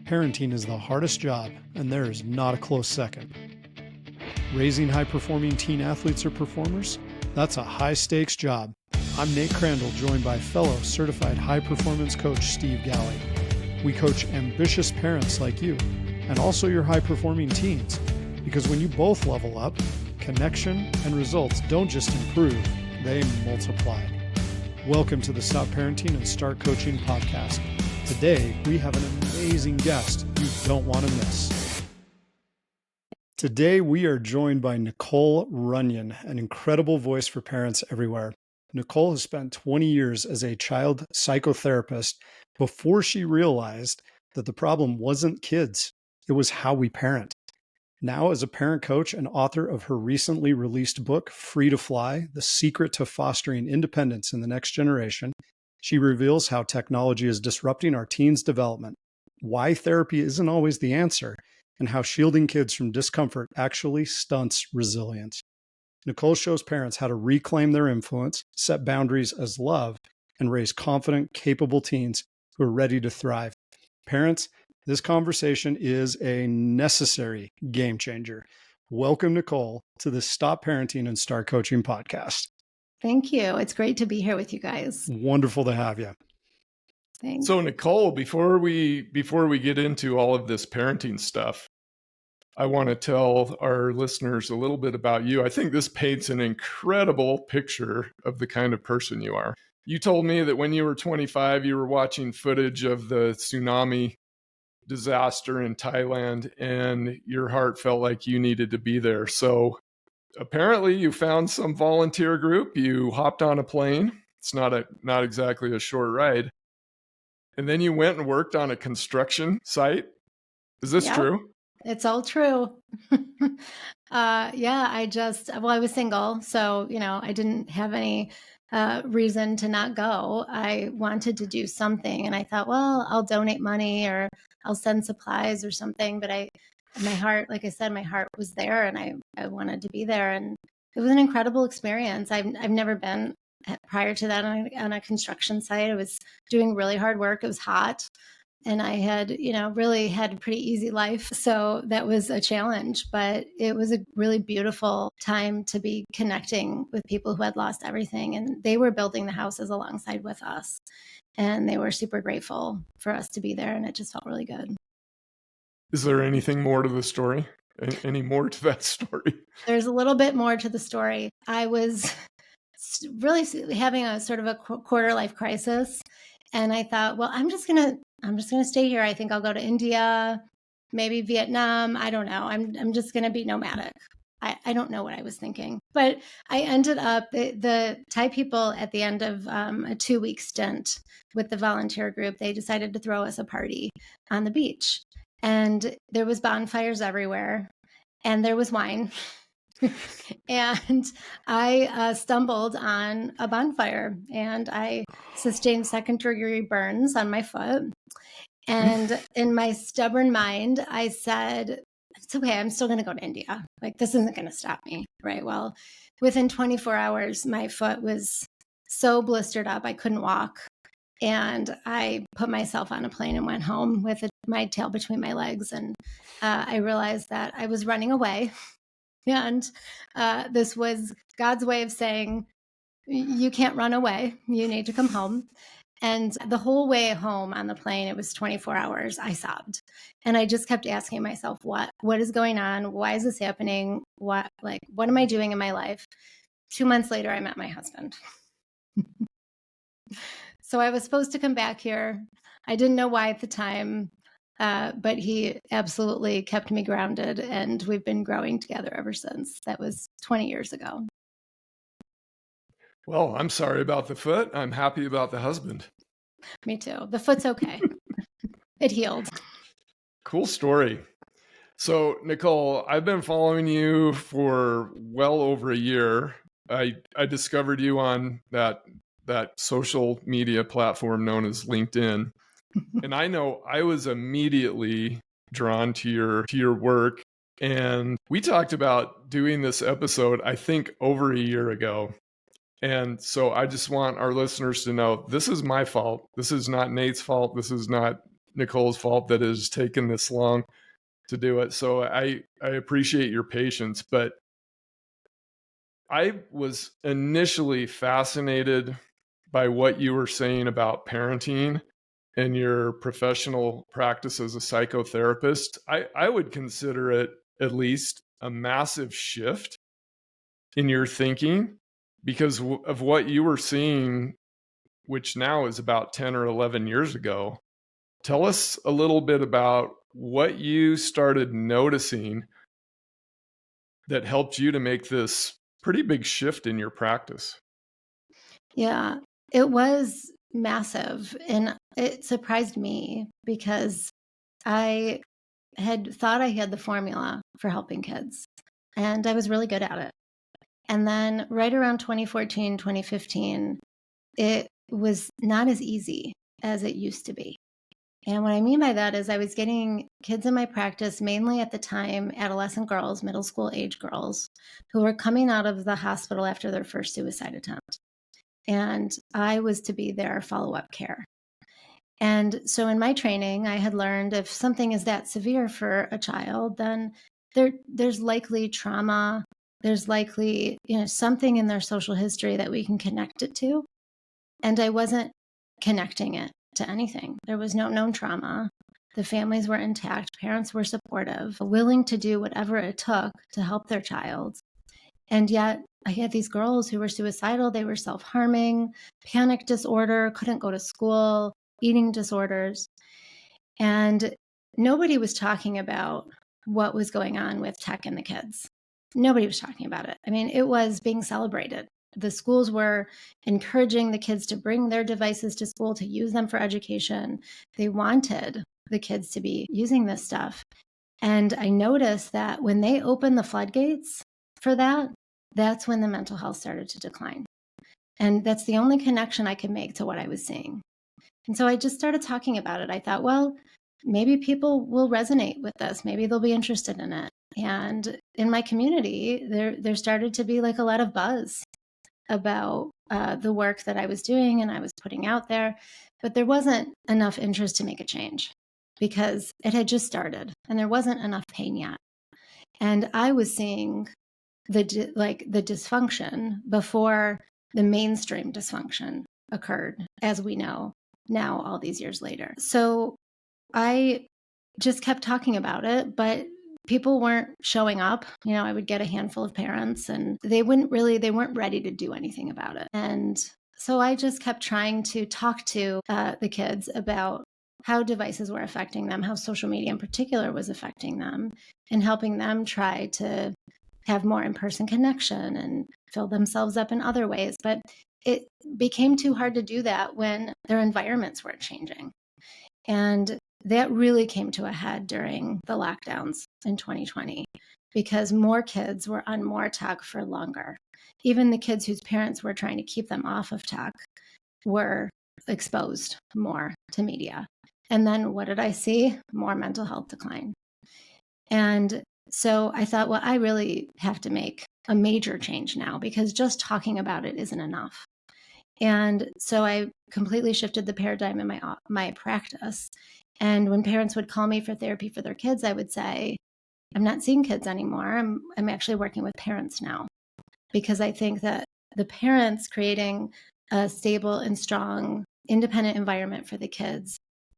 Parenting is the hardest job, and there is not a close second. Raising high-performing teen athletes or performers? That's a high-stakes job. I'm Nate Crandall, joined by fellow certified high-performance coach Steve Galley. We coach ambitious parents like you, and also your high-performing teens, because when you both level up, connection and results don't just improve, they multiply. Welcome to the Stop Parenting and Start Coaching podcast. Today, we have an amazing guest you don't want to miss. Today, we are joined by NICOLE Runyon, an incredible voice for parents everywhere. NICOLE has spent 20 years as a child psychotherapist before she realized that the problem wasn't kids, it was how we parent. Now, as a parent coach and author of her recently released book, Free to Fly: The Secret to Fostering Independence in the Next Generation, she reveals how technology is disrupting our teens' development, why therapy isn't always the answer, and how shielding kids from discomfort actually stunts resilience. NICOLE shows parents how to reclaim their influence, set boundaries as love, and raise confident, capable teens who are ready to thrive. Parents, this conversation is a necessary game changer. Welcome, NICOLE, to the Stop Parenting and Start Coaching podcast. Thank you. It's great to be here with you guys. Wonderful to have you. Thanks. So, NICOLE, before we get into all of this parenting stuff, I want to tell our listeners a little bit about you. I think this paints an incredible picture of the kind of person you are. You told me that when you were 25, you were watching footage of the tsunami disaster in Thailand, and your heart felt like you needed to be there. So apparently you found some volunteer group, you hopped on a plane. It's not exactly a short ride. And then you went and worked on a construction site. Is this true? It's all true. I was single. So, I didn't have any reason to not go. I wanted to do something. And I thought, well, I'll donate money or I'll send supplies or something. But my heart, like I said, my heart was there and I wanted to be there. And it was an incredible experience. I've never been prior to that on a construction site. I was doing really hard work. It was hot. And I had, really had a pretty easy life. So that was a challenge, but it was a really beautiful time to be connecting with people who had lost everything. And they were building the houses alongside with us. And they were super grateful for us to be there. And it just felt really good. Is there anything more to the story? Any more to that story? There's a little bit more to the story. I was really having a sort of a quarter life crisis. And I thought, well, I'm just going to stay here. I think I'll go to India, maybe Vietnam. I don't know. I'm just going to be nomadic. I don't know what I was thinking, but I ended up, the Thai people at the end of a 2-week stint with the volunteer group, they decided to throw us a party on the beach, and there was bonfires everywhere and there was wine. And I stumbled on a bonfire and I sustained second-degree burns on my foot. And in my stubborn mind, I said, it's okay, I'm still going to go to India. Like, this isn't going to stop me, right? Well, within 24 hours, my foot was so blistered up, I couldn't walk. And I put myself on a plane and went home with my tail between my legs. And I realized that I was running away. And this was God's way of saying, you can't run away. You need to come home. And the whole way home on the plane, it was 24 hours, I sobbed. And I just kept asking myself, what is going on? Why is this happening? What am I doing in my life? 2 months later, I met my husband. So I was supposed to come back here. I didn't know why at the time. But he absolutely kept me grounded, and we've been growing together ever since. That was 20 years ago. Well, I'm sorry about the foot. I'm happy about the husband. Me too. The foot's okay. It healed. Cool story. So, NICOLE, I've been following you for well over a year. I discovered you on that social media platform known as LinkedIn. And I know I was immediately drawn to your work. And we talked about doing this episode, I think, over a year ago. And so I just want our listeners to know this is my fault. This is not Nate's fault. This is not Nicole's fault that it has taken this long to do it. So I appreciate your patience, but I was initially fascinated by what you were saying about parenting and your professional practice as a psychotherapist. I would consider it at least a massive shift in your thinking because of what you were seeing, which now is about 10 or 11 years ago. Tell us a little bit about what you started noticing that helped you to make this pretty big shift in your practice. Yeah, it was massive. And it surprised me because I had thought I had the formula for helping kids, and I was really good at it. And then right around 2014, 2015, it was not as easy as it used to be. And what I mean by that is I was getting kids in my practice, mainly at the time, adolescent girls, middle school age girls, who were coming out of the hospital after their first suicide attempt. And I was to be their follow-up care. And so in my training, I had learned if something is that severe for a child, then there's likely trauma. There's likely, something in their social history that we can connect it to. And I wasn't connecting it to anything. There was no known trauma. The families were intact. Parents were supportive, willing to do whatever it took to help their child. And yet I had these girls who were suicidal. They were self-harming, panic disorder, couldn't go to school, eating disorders. And nobody was talking about what was going on with tech and the kids. Nobody was talking about it. I mean, it was being celebrated. The schools were encouraging the kids to bring their devices to school, to use them for education. They wanted the kids to be using this stuff. And I noticed that when they opened the floodgates for that, that's when the mental health started to decline. And that's the only connection I could make to what I was seeing. And so I just started talking about it. I thought, well, maybe people will resonate with this. Maybe they'll be interested in it. And in my community, there started to be like a lot of buzz about the work that I was doing and I was putting out there. But there wasn't enough interest to make a change because it had just started and there wasn't enough pain yet. And I was seeing the dysfunction before the mainstream dysfunction occurred, as we know now all these years later. So I just kept talking about it, but people weren't showing up. I would get a handful of parents and they weren't ready to do anything about it. And so I just kept trying to talk to the kids about how devices were affecting them, how social media in particular was affecting them, and helping them try to have more in-person connection and fill themselves up in other ways. But it became too hard to do that when their environments weren't changing. And that really came to a head during the lockdowns in 2020 because more kids were on more tech for longer. Even the kids whose parents were trying to keep them off of tech were exposed more to media. And then what did I see? More mental health decline. And so I thought, well, I really have to make a major change now because just talking about it isn't enough. And so I completely shifted the paradigm in my practice. And when parents would call me for therapy for their kids, I would say, I'm not seeing kids anymore. I'm actually working with parents now because I think that the parents creating a stable and strong, independent environment for the kids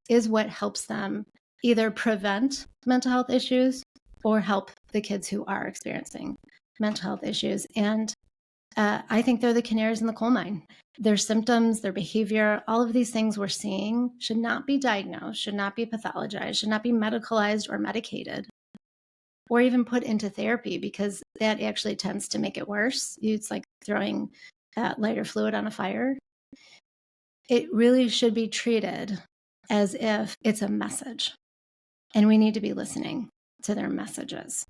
is what helps them either prevent mental health issues or help the kids who are experiencing mental health issues. And I think they're the canaries in the coal mine. Their symptoms, their behavior, all of these things we're seeing should not be diagnosed, should not be pathologized, should not be medicalized or medicated, or even put into therapy because that actually tends to make it worse. It's like throwing lighter fluid on a fire. It really should be treated as if it's a message, and we need to be listening to their messages.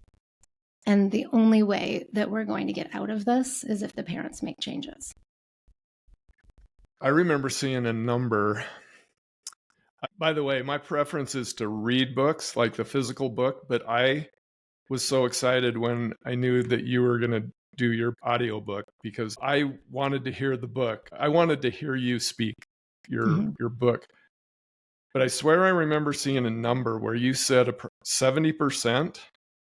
And the only way that we're going to get out of this is if the parents make changes. I remember seeing a number. By the way, my preference is to read books, like the physical book, but I was so excited when I knew that you were going to do your audiobook because I wanted to hear the book. I wanted to hear you speak your book. But I swear I remember seeing a number where you said 70%.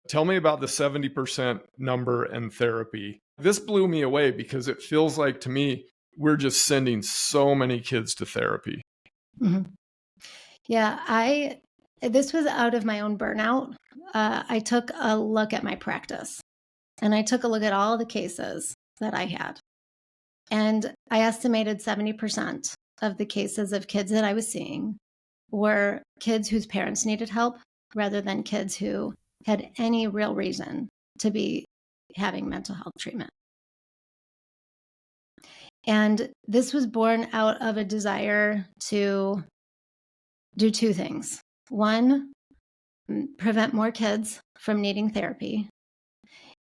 Tell me about the 70% number and therapy. This blew me away because it feels like to me, we're just sending so many kids to therapy. Mhm. Yeah, this was out of my own burnout. I took a look at my practice and I took a look at all the cases that I had. And I estimated 70% of the cases of kids that I was seeing were kids whose parents needed help rather than kids who had any real reason to be having mental health treatment. And this was born out of a desire to do two things. One, prevent more kids from needing therapy.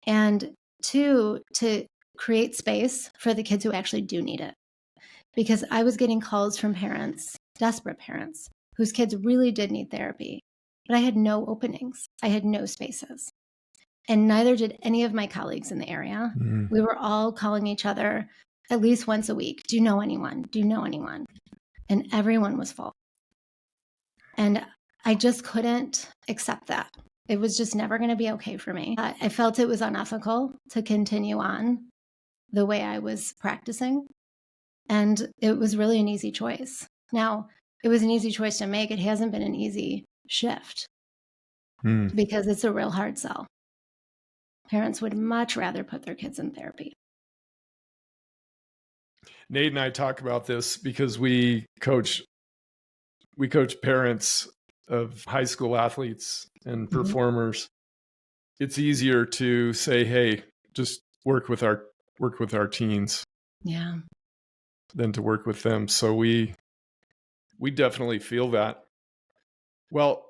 And two, to create space for the kids who actually do need it. Because I was getting calls from parents, desperate parents, whose kids really did need therapy, but I had no openings. I had no spaces. And neither did any of my colleagues in the area. We were all calling each other at least once a week. Do you know anyone? Do you know anyone? And everyone was full. And I just couldn't accept that. It was just never going to be okay for me. I felt it was unethical to continue on the way I was practicing. And it was really an easy choice. Now, it was an easy choice to make. It hasn't been an easy shift because it's a real hard sell. Parents would much rather put their kids in therapy. Nate and I talk about this because we coach parents of high school athletes and performers. It's easier to say, hey, just work with our teens. Yeah. Than to work with them. So we definitely feel that. Well,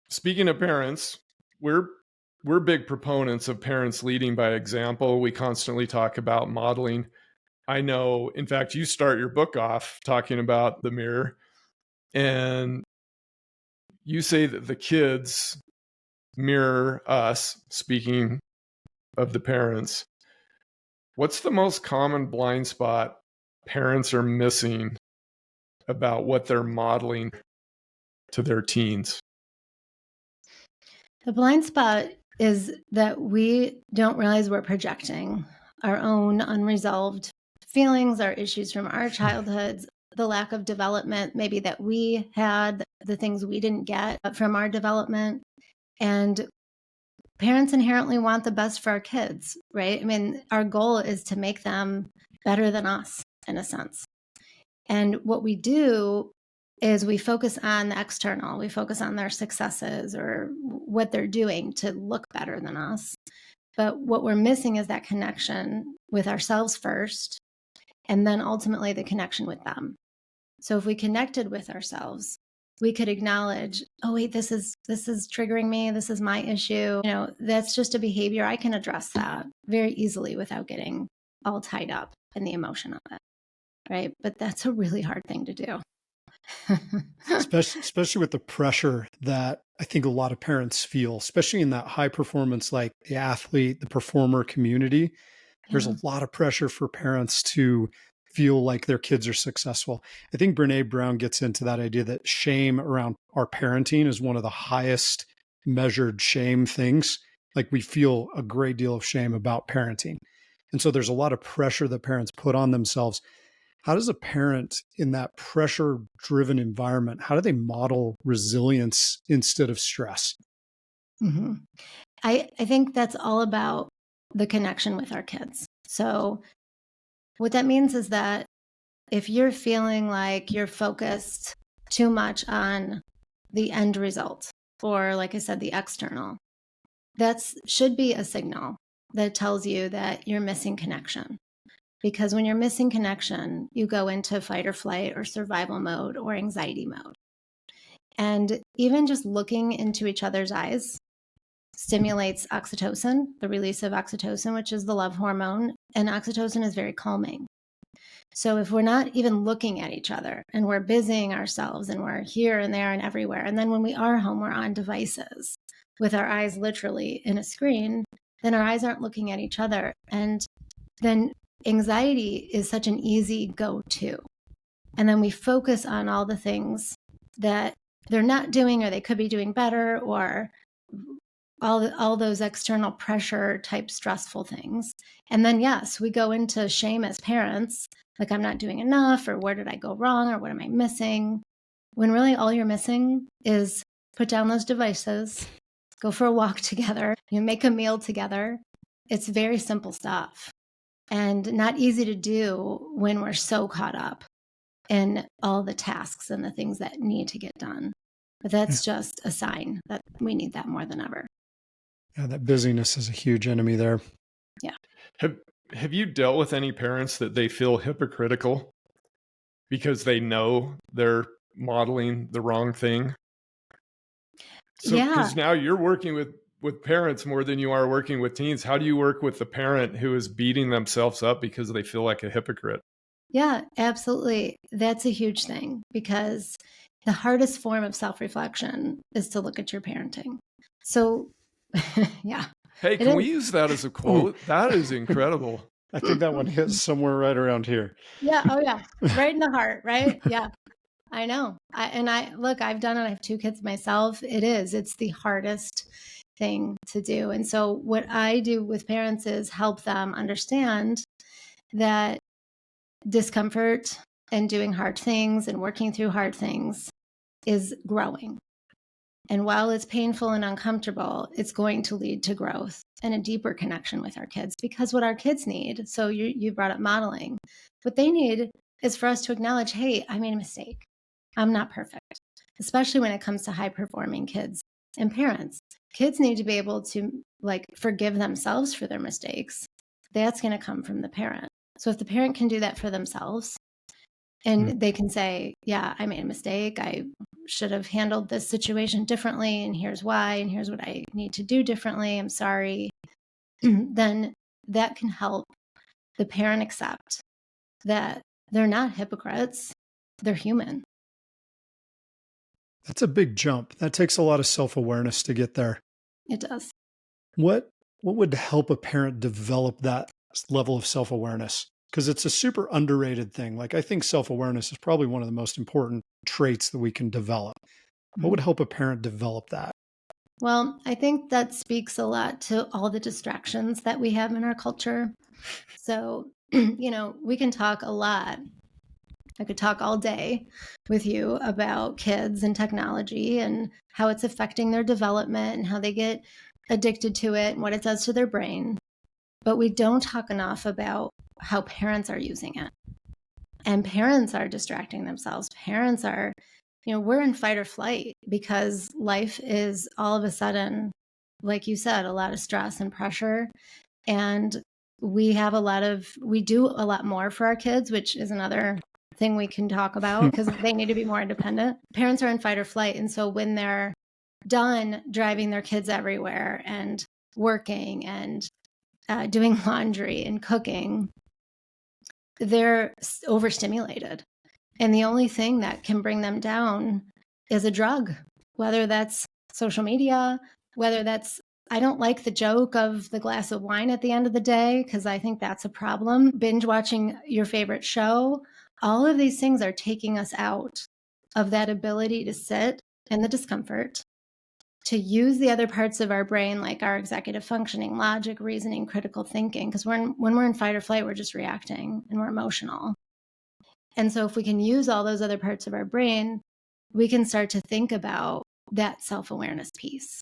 speaking of parents, we're big proponents of parents leading by example. We constantly talk about modeling. I know, in fact, you start your book off talking about the mirror, and you say that the kids mirror us, speaking of the parents. What's the most common blind spot parents are missing about what they're modeling to their teens? The blind spot is that we don't realize we're projecting our own unresolved feelings, our issues from our childhoods, the lack of development maybe that we had, the things we didn't get from our development. And parents inherently want the best for our kids, right? I mean, our goal is to make them better than us in a sense. And what we do is we focus on the external. We focus on their successes or what they're doing to look better than us. But what we're missing is that connection with ourselves first, and then ultimately the connection with them. So if we connected with ourselves, we could acknowledge, oh, wait, this is triggering me. This is my issue. You know, that's just a behavior. I can address that very easily without getting all tied up in the emotion of it. Right. But that's a really hard thing to do. especially with the pressure that I think a lot of parents feel, especially in that high performance, like the athlete, the performer community. There's a lot of pressure for parents to feel like their kids are successful. I think Brene Brown gets into that idea that shame around our parenting is one of the highest measured shame things. Like we feel a great deal of shame about parenting. And so there's a lot of pressure that parents put on themselves. How does a parent in that pressure-driven environment, how do they model resilience instead of stress? Mm-hmm. I think that's all about the connection with our kids. So what that means is that if you're feeling like you're focused too much on the end result, or like I said, the external, that should be a signal that tells you that you're missing connection. Because when you're missing connection, you go into fight or flight or survival mode or anxiety mode. And even just looking into each other's eyes stimulates oxytocin, the release of oxytocin, which is the love hormone. And oxytocin is very calming. So if we're not even looking at each other and we're busying ourselves and we're here and there and everywhere, and then when we are home, we're on devices with our eyes literally in a screen, then our eyes aren't looking at each other. And then anxiety is such an easy go-to. And then we focus on all the things that they're not doing, or they could be doing better, or all those external pressure type stressful things. And then, yes, we go into shame as parents, like I'm not doing enough, or where did I go wrong, or what am I missing? When really all you're missing is put down those devices, go for a walk together, make a meal together. It's very simple stuff and not easy to do when we're so caught up in all the tasks and the things that need to get done. But that's just a sign that we need that more than ever. Yeah, that busyness is a huge enemy there. Yeah. Have you dealt with any parents that they feel hypocritical because they know they're modeling the wrong thing? So, Yeah. because now you're working with parents more than you are working with teens. How do you work with the parent who is beating themselves up because they feel like a hypocrite? Yeah, absolutely. That's a huge thing, because the hardest form of self-reflection is to look at your parenting. So, yeah. Hey, can we use that as a quote? That is incredible. I think that one hits somewhere right around here. Yeah. Oh, yeah. Right in the heart, right? Yeah. I know. Look, I've done it. I have 2 kids myself. It's the hardest thing to do. And so what I do with parents is help them understand that discomfort and doing hard things and working through hard things is growing. And while it's painful and uncomfortable, it's going to lead to growth and a deeper connection with our kids, because what our kids need, so you brought up modeling, what they need is for us to acknowledge, hey, I made a mistake. I'm not perfect, especially when it comes to high performing kids and parents. Kids need to be able to forgive themselves for their mistakes. That's going to come from the parent. So if the parent can do that for themselves, and they can say, yeah, I made a mistake. I should have handled this situation differently, and here's why, and here's what I need to do differently. I'm sorry. Then that can help the parent accept that they're not hypocrites. They're human. That's a big jump. That takes a lot of self-awareness to get there. It does. What would help a parent develop that level of self-awareness? Because it's a super underrated thing. Like, I think self-awareness is probably one of the most important traits that we can develop. What would help a parent develop that? Well, I think that speaks a lot to all the distractions that we have in our culture. So, we can talk a lot. I could talk all day with you about kids and technology and how it's affecting their development and how they get addicted to it and what it does to their brain. But we don't talk enough about how parents are using it. And parents are distracting themselves. Parents are, we're in fight or flight because life is all of a sudden, like you said, a lot of stress and pressure. And we do a lot more for our kids, which is another thing we can talk about because they need to be more independent. Parents are in fight or flight. And so when they're done driving their kids everywhere and working and doing laundry and cooking, they're overstimulated. And the only thing that can bring them down is a drug, whether that's social media, whether that's, I don't like the joke of the glass of wine at the end of the day, because I think that's a problem. Binge watching your favorite show, all of these things are taking us out of that ability to sit in the discomfort, to use the other parts of our brain, like our executive functioning, logic, reasoning, critical thinking, because when we're in fight or flight, we're just reacting and we're emotional. And so if we can use all those other parts of our brain, we can start to think about that self-awareness piece.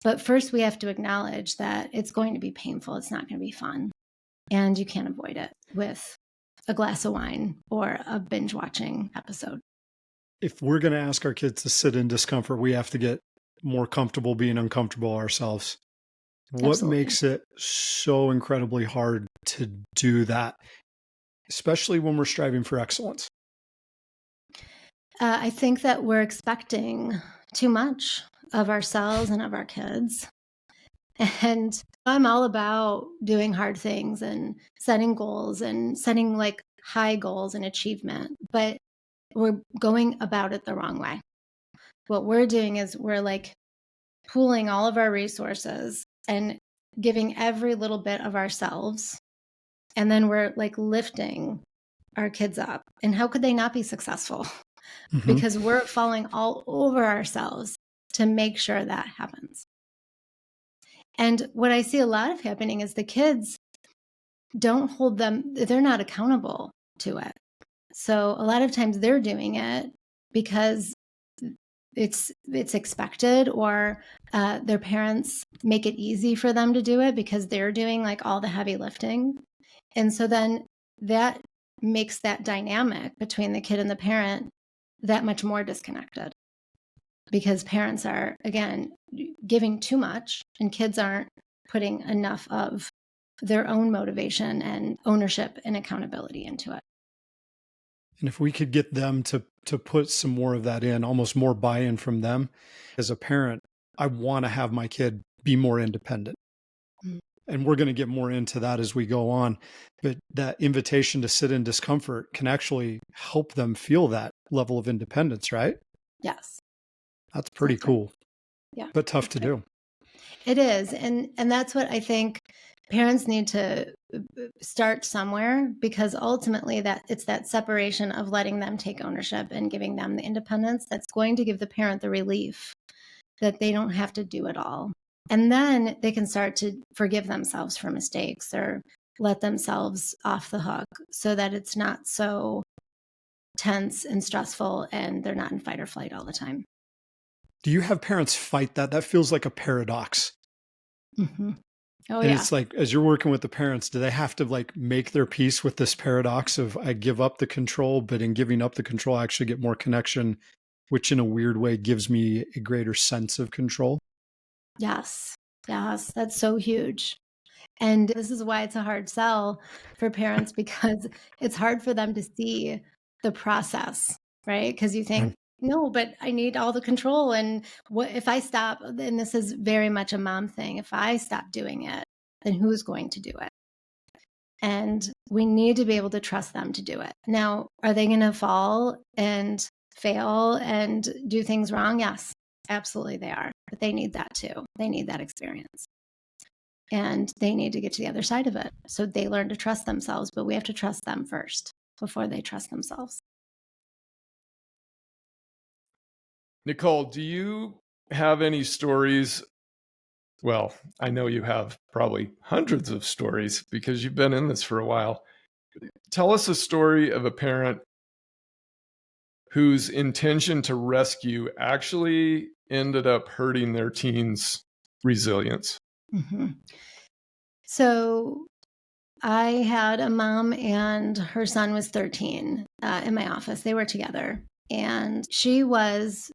But first, we have to acknowledge that it's going to be painful. It's not going to be fun. And you can't avoid it with a glass of wine or a binge watching episode. If we're going to ask our kids to sit in discomfort, we have to get more comfortable being uncomfortable ourselves. What Absolutely. makes it so incredibly hard to do that, especially when we're striving for excellence? I think that we're expecting too much of ourselves and of our kids. And I'm all about doing hard things and setting goals and setting high goals and achievement, but we're going about it the wrong way. What we're doing is we're pooling all of our resources and giving every little bit of ourselves. And then we're lifting our kids up. And how could they not be successful? because we're falling all over ourselves to make sure that happens. And what I see a lot of happening is the kids don't hold them, they're not accountable to it. So a lot of times they're doing it because it's expected, or their parents make it easy for them to do it because they're doing like all the heavy lifting. And so then that makes that dynamic between the kid and the parent that much more disconnected, because parents are, again, giving too much and kids aren't putting enough of their own motivation and ownership and accountability into it. And if we could get them to put some more of that in, almost more buy-in from them, as a parent, I want to have my kid be more independent. And we're going to get more into that as we go on. But that invitation to sit in discomfort can actually help them feel that level of independence, right? Yes. That's pretty cool. Yeah. But tough to do. It is. And that's what I think parents need to start somewhere, because ultimately it's that separation of letting them take ownership and giving them the independence that's going to give the parent the relief that they don't have to do it all. And then they can start to forgive themselves for mistakes or let themselves off the hook so that it's not so tense and stressful and they're not in fight or flight all the time. Do you have parents fight that? That feels like a paradox. Mm-hmm. Oh, and yeah. it's like, as you're working with the parents, do they have to like make their peace with this paradox of I give up the control, but in giving up the control, I actually get more connection, which in a weird way gives me a greater sense of control? Yes. Yes. That's so huge. And this is why it's a hard sell for parents, because it's hard for them to see the process, right? Because you think, no, but I need all the control. And what if I stop? And this is very much a mom thing. If I stop doing it, then who's going to do it? And we need to be able to trust them to do it. Now, are they going to fall and fail and do things wrong? Yes, absolutely they are. But they need that too. They need that experience. And they need to get to the other side of it. So they learn to trust themselves, but we have to trust them first before they trust themselves. Nicole, do you have any stories? Well, I know you have probably hundreds of stories because you've been in this for a while. Tell us a story of a parent whose intention to rescue actually ended up hurting their teen's resilience. Mm-hmm. So I had a mom and her son was 13 in my office. They were together. And she was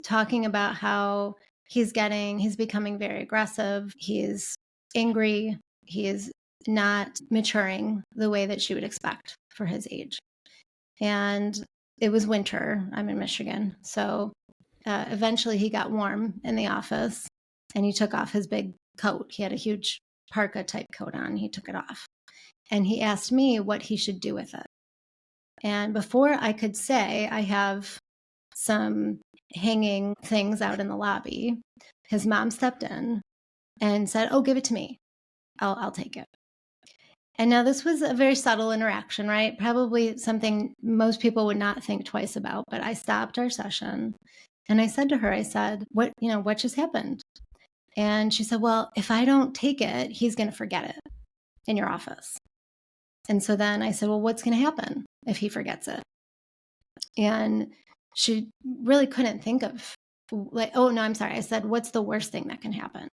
talking about how he's becoming very aggressive. He's angry. He is not maturing the way that she would expect for his age. And it was winter. I'm in Michigan. So eventually he got warm in the office and he took off his big coat. He had a huge parka type coat on. He took it off. And he asked me what he should do with it. And before I could say, I have some hanging things out in the lobby, his mom stepped in and said, "Oh, give it to me. I'll take it." And now this was a very subtle interaction, right? Probably something most people would not think twice about, but I stopped our session and I said to her, I said, what just happened? And she said, "Well, if I don't take it, he's going to forget it in your office." And so then I said, "Well, what's going to happen if he forgets it?" And she really couldn't think of like, "Oh, no, I'm sorry." I said, "What's the worst thing that can happen?"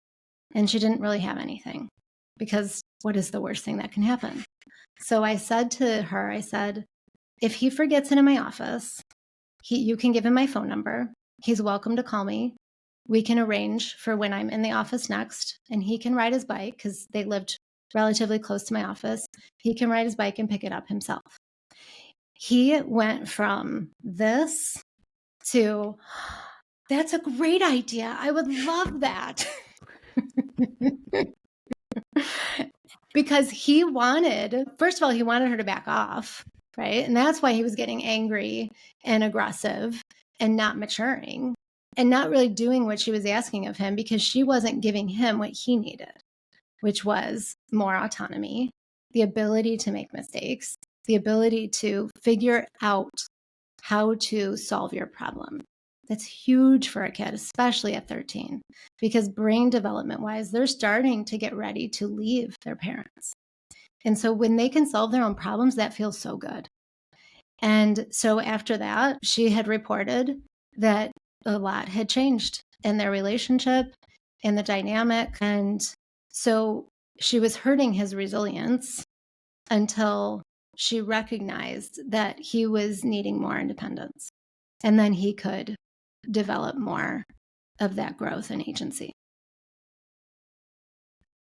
And she didn't really have anything, because what is the worst thing that can happen? So I said to her, I said, "If he forgets it in my office, you can give him my phone number. He's welcome to call me. We can arrange for when I'm in the office next, and he can ride his bike," because they lived relatively close to my office. "He can ride his bike and pick it up himself." He went from this to, "That's a great idea. I would love that." Because first of all, he wanted her to back off, right? And that's why he was getting angry and aggressive and not maturing and not really doing what she was asking of him, because she wasn't giving him what he needed, which was more autonomy, the ability to make mistakes, the ability to figure out how to solve your problem. That's huge for a kid, especially at 13, because brain development wise, they're starting to get ready to leave their parents. And so when they can solve their own problems, that feels so good. And so after that, she had reported that a lot had changed in their relationship, in the dynamic. And so she was hurting his resilience until she recognized that he was needing more independence. And then he could develop more of that growth and agency.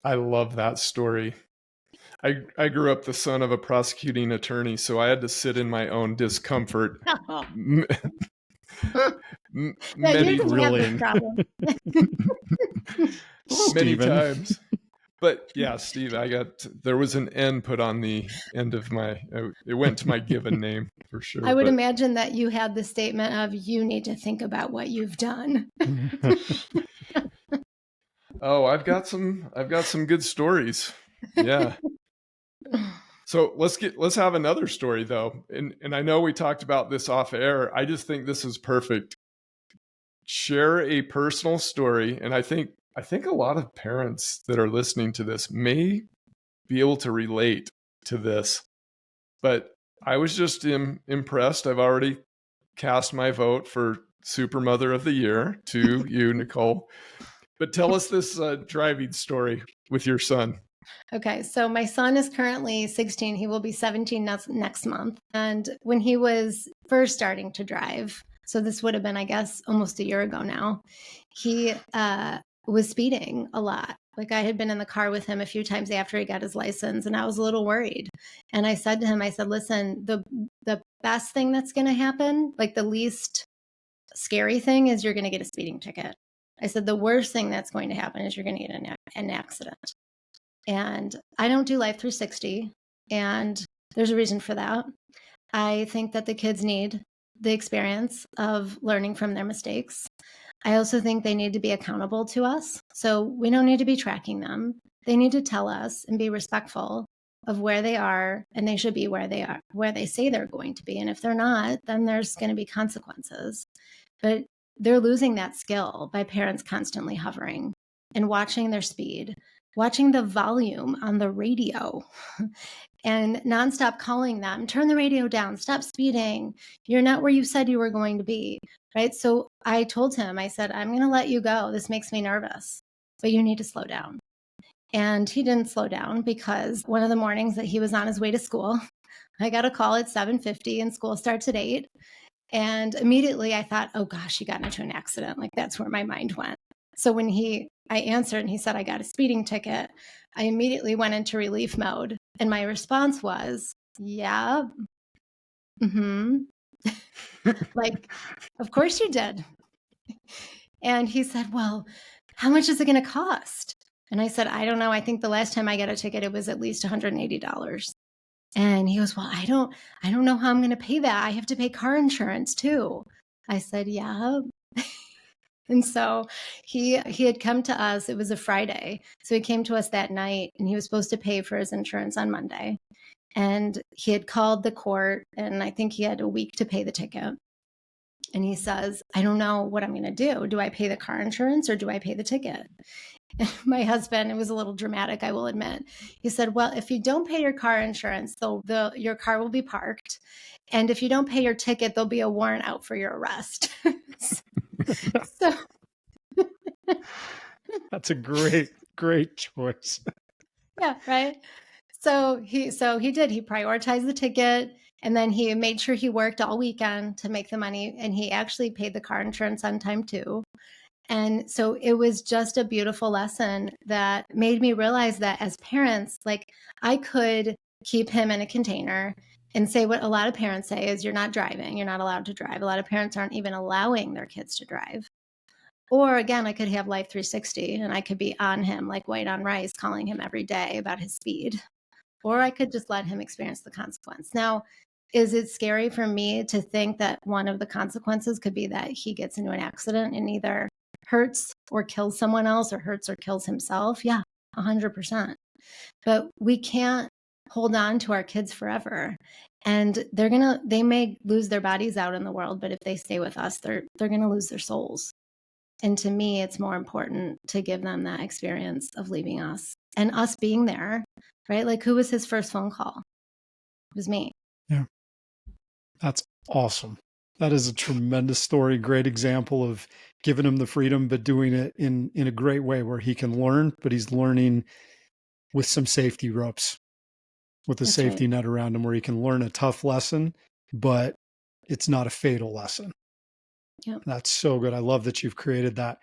I love that story. I grew up the son of a prosecuting attorney, so I had to sit in my own discomfort many Grilling. many Steven. times. But yeah, Steve, there was an N put on the end of it went to my given name for sure. I would imagine that you had the statement of, you need to think about what you've done. Oh, I've got some good stories. Yeah. So let's have another story though. And I know we talked about this off air. I just think this is perfect. Share a personal story. And I think a lot of parents that are listening to this may be able to relate to this. But I was just impressed. I've already cast my vote for Super Mother of the Year to you, Nicole. But tell us this driving story with your son. Okay, so my son is currently 16. He will be 17 next month. And when he was first starting to drive, so this would have been, I guess, almost a year ago now, he was speeding a lot. Like, I had been in the car with him a few times after he got his license, and I was a little worried. And I said to him, listen, the best thing that's going to happen, like the least scary thing, is you're going to get a speeding ticket. I said, the worst thing that's going to happen is you're going to get an accident. And I don't do Life 360, and there's a reason for that. I think that the kids need the experience of learning from their mistakes. I also think they need to be accountable to us. So we don't need to be tracking them. They need to tell us and be respectful of where they are, and they should be where they are, where they say they're going to be. And if they're not, then there's going to be consequences. But they're losing that skill by parents constantly hovering and watching their speed, watching the volume on the radio, and nonstop calling them, turn the radio down, stop speeding. You're not where you said you were going to be, right? So I told him, I said, I'm going to let you go. This makes me nervous, but you need to slow down. And he didn't slow down, because one of the mornings that he was on his way to school, I got a call at 7:50 and school starts at 8. And immediately I thought, oh gosh, he got into an accident. Like, that's where my mind went. So when I answered and he said, I got a speeding ticket, I immediately went into relief mode. And my response was, yeah, like, of course you did. And he said, well, how much is it going to cost? And I said, I don't know. I think the last time I got a ticket, it was at least $180. And he goes, well, I don't know how I'm going to pay that. I have to pay car insurance too. I said, yeah. And so he had come to us. It was a Friday. So he came to us that night, and he was supposed to pay for his insurance on Monday. And he had called the court, and I think he had a week to pay the ticket. And he says, I don't know what I'm going to do. Do I pay the car insurance or do I pay the ticket? And my husband, it was a little dramatic, I will admit. He said, well, if you don't pay your car insurance, your car will be parked. And if you don't pay your ticket, there'll be a warrant out for your arrest. So That's a great choice. Yeah, right. So he did. He prioritized the ticket, and then he made sure he worked all weekend to make the money, and he actually paid the car insurance on time too. And so it was just a beautiful lesson that made me realize that as parents, like, I could keep him in a container and say what a lot of parents say is, you're not driving, you're not allowed to drive. A lot of parents aren't even allowing their kids to drive. Or again, I could have Life 360 and I could be on him like white on rice, calling him every day about his speed. Or I could just let him experience the consequence. Now, is it scary for me to think that one of the consequences could be that he gets into an accident and either hurts or kills someone else, or hurts or kills himself? Yeah, 100%. But we can't hold on to our kids forever. And they may lose their bodies out in the world, but if they stay with us, they're going to lose their souls. And to me, it's more important to give them that experience of leaving us and us being there, right? Like, who was his first phone call? It was me. Yeah. That's awesome. That is a tremendous story. Great example of giving him the freedom, but doing it in a great way where he can learn, but he's learning with some safety ropes, with a That's safety right. net around him where he can learn a tough lesson, but it's not a fatal lesson. Yep. That's so good. I love that you've created that.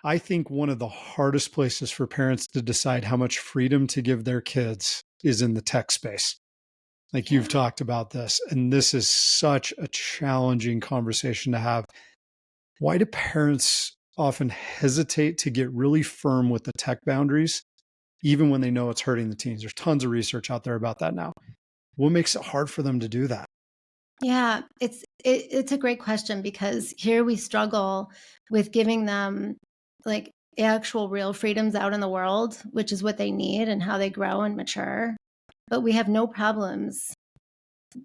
I think one of the hardest places for parents to decide how much freedom to give their kids is in the tech space. Like Yeah. you've talked about this, and this is such a challenging conversation to have. Why do parents often hesitate to get really firm with the tech boundaries, even when they know it's hurting the teens? There's tons of research out there about that now. What makes it hard for them to do that? Yeah, it's a great question, because here we struggle with giving them like actual real freedoms out in the world, which is what they need and how they grow and mature. But we have no problems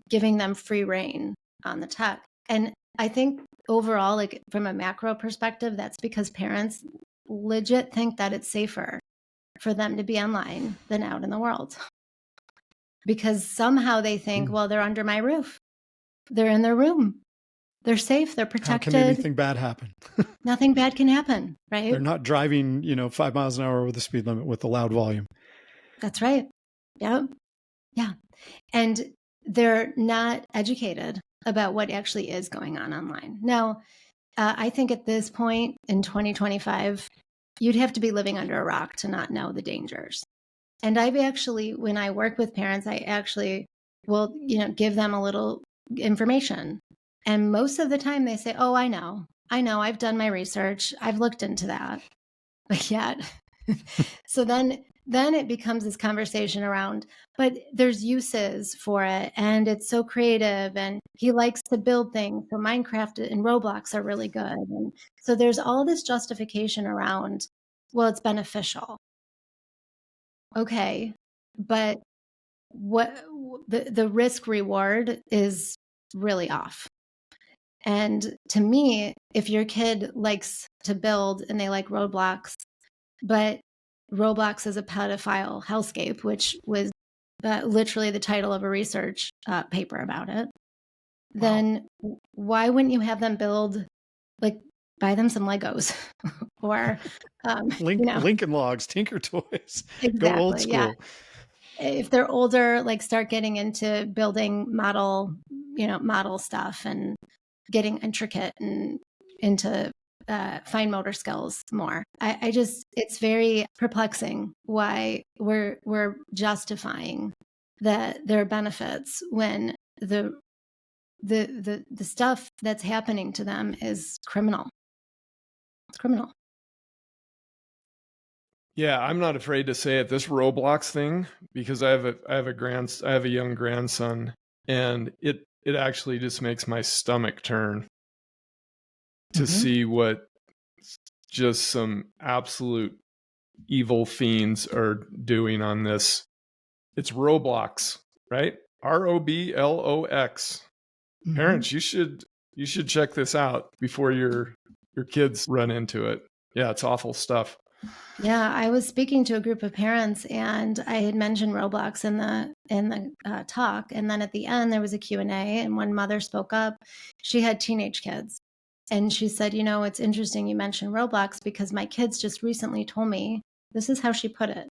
giving them free reign on the tech. And I think overall, like from a macro perspective, that's because parents legit think that it's safer for them to be online than out in the world. Because somehow they think, well, they're under my roof. They're in their room. They're safe. They're How can protected. anything bad happen? Nothing bad can happen, right? They're not driving, 5 miles an hour over the speed limit with a loud volume. That's right. Yep. Yeah. And they're not educated about what actually is going on online. Now, I think at this point in 2025, you'd have to be living under a rock to not know the dangers. And I've actually, when I work with parents, I actually will, give them a little information. And most of the time they say, oh, I know, I've done my research. I've looked into that. But yet, so then it becomes this conversation around, but there's uses for it and it's so creative and he likes to build things. So Minecraft and Roblox are really good. And so there's all this justification around, well, it's beneficial. Okay. But what the risk reward is really off. And to me, if your kid likes to build and they like Roblox, but Roblox is a pedophile hellscape, which was literally the title of a research paper about it, then why wouldn't you have them build, like, buy them some Legos or, Lincoln Logs, Tinker Toys, exactly, go old school. Yeah. If they're older, like start getting into building model stuff and getting intricate and into fine motor skills more. It's very perplexing why we're justifying that there are benefits when the stuff that's happening to them is criminal. It's criminal. Yeah, I'm not afraid to say it. This Roblox thing, because I have a young grandson, and it actually just makes my stomach turn to see what just some absolute evil fiends are doing on this. It's Roblox, right? ROBLOX. Parents, you should check this out before your kids run into it. Yeah, it's awful stuff. Yeah, I was speaking to a group of parents, and I had mentioned Roblox in the talk, and then at the end there was a Q&A, and one mother spoke up. She had teenage kids, and she said, it's interesting you mentioned Roblox because my kids just recently told me, this is how she put it,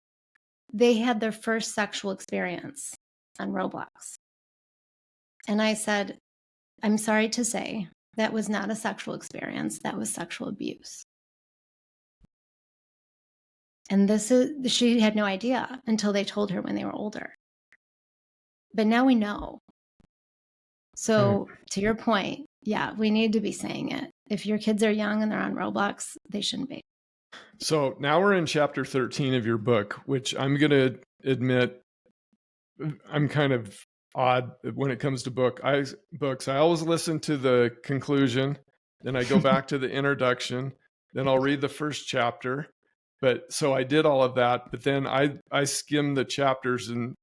they had their first sexual experience on Roblox. And I said, I'm sorry to say, that was not a sexual experience, that was sexual abuse. And she had no idea until they told her when they were older. But now we know. So to your point, yeah, we need to be saying it. If your kids are young and they're on Roblox, they shouldn't be. So now we're in chapter 13 of your book, which I'm going to admit I'm kind of odd when it comes to books. I always listen to the conclusion, then I go back to the introduction, then I'll read the first chapter. But so I did all of that, but then I skimmed the chapters and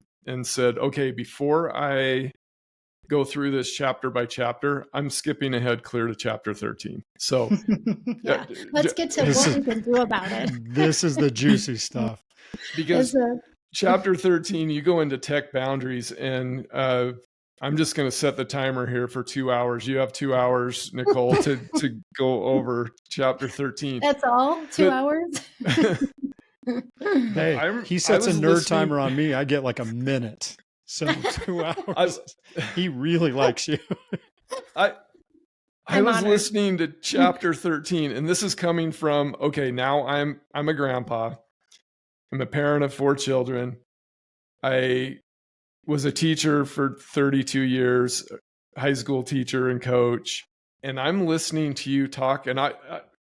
said, okay, before I go through this chapter by chapter. I'm skipping ahead clear to chapter 13. So Yeah. Let's get to what we can do about it. This is the juicy stuff. Because chapter 13, you go into tech boundaries, and I'm just going to set the timer here for 2 hours. You have 2 hours, Nicole, to go over chapter 13. That's all? 2 hours? Hey, he sets a nerd timer on me. I get like a minute. So 2 hours. He really likes you. I was listening to chapter 13, and this is coming from, okay, now I'm a grandpa. I'm a parent of 4 children. I was a teacher for 32 years, high school teacher and coach. And I'm listening to you talk. And